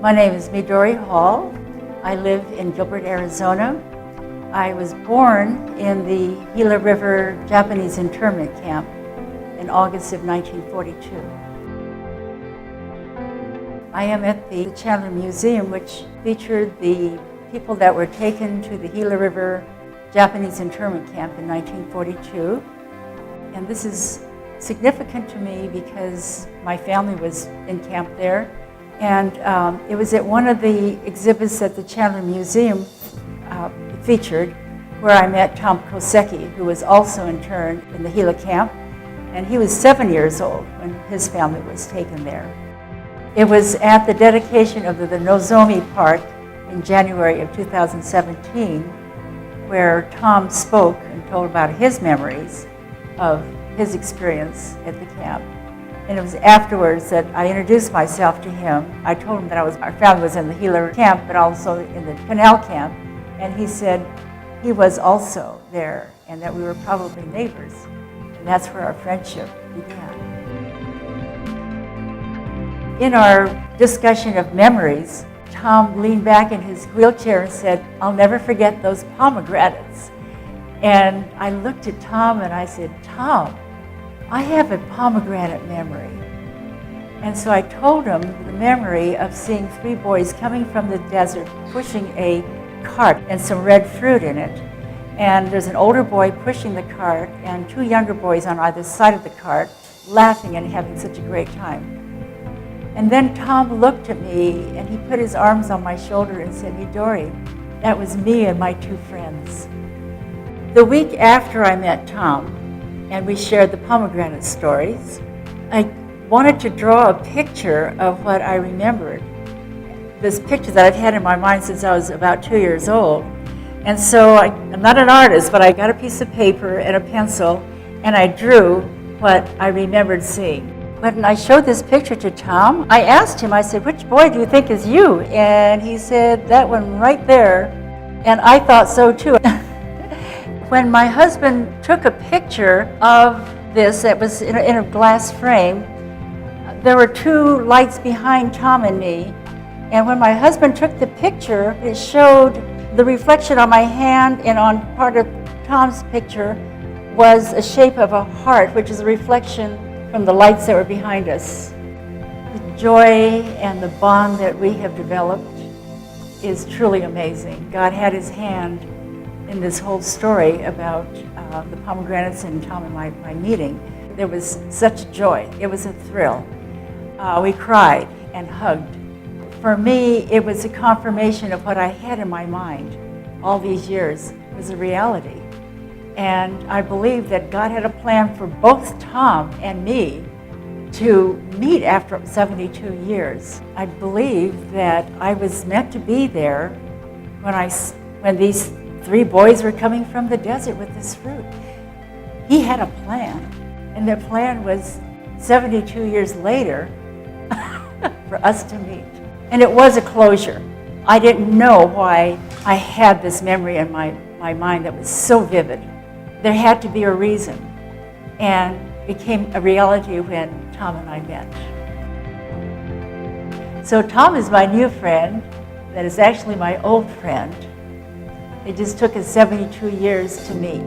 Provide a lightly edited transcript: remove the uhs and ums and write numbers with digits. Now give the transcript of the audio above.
My name is Midori Hall. I live in Gilbert, Arizona. I was born in the Gila River Japanese internment camp in August of 1942. I am at the Chandler Museum, which featured the people that were taken to the Gila River Japanese internment camp in 1942. And this is significant to me because my family was in camp there. And it was at one of the exhibits that the Chandler Museum featured where I met Tom Kosecki, who was also interned in the Gila camp. And he was 7 years old when his family was taken there. It was at the dedication of the Nozomi Park in January of 2017 where Tom spoke and told about his memories of his experience at the camp. And it was afterwards that I introduced myself to him. I told him that our family was in the Gila camp, but also in the canal camp. And he said he was also there and that we were probably neighbors. And that's where our friendship began. In our discussion of memories, Tom leaned back in his wheelchair and said, "I'll never forget those pomegranates." And I looked at Tom and I said, "Tom, I have a pomegranate memory." And so I told him the memory of seeing 3 boys coming from the desert pushing a cart and some red fruit in it. And there's an older boy pushing the cart and 2 younger boys on either side of the cart laughing and having such a great time. And then Tom looked at me and he put his arms on my shoulder and said, "Midori, that was me and my 2 friends." The week after I met Tom and we shared the pomegranate stories, I wanted to draw a picture of what I remembered. This picture that I've had in my mind since I was about 2 years old. And so I'm not an artist, but I got a piece of paper and a pencil and I drew what I remembered seeing. When I showed this picture to Tom, I asked him, I said, "Which boy do you think is you?" And he said, "That one right there." And I thought so too. When my husband took a picture of this that was in a glass frame, there were 2 lights behind Tom and me. And when my husband took the picture, it showed the reflection on my hand, and on part of Tom's picture was a shape of a heart, which is a reflection from the lights that were behind us. The joy and the bond that we have developed is truly amazing. God had his hand in this whole story about the pomegranates and Tom and my meeting. There was such joy. It was a thrill. We cried and hugged. For me, it was a confirmation of what I had in my mind all these years was a reality. And I believe that God had a plan for both Tom and me to meet after 72 years. I believe that I was meant to be there when these 3 boys were coming from the desert with this fruit. He had a plan, and the plan was 72 years later for us to meet. And it was a closure. I didn't know why I had this memory in my mind that was so vivid. There had to be a reason, and it became a reality when Tom and I met. So Tom is my new friend that is actually my old friend. It just took us 72 years to meet.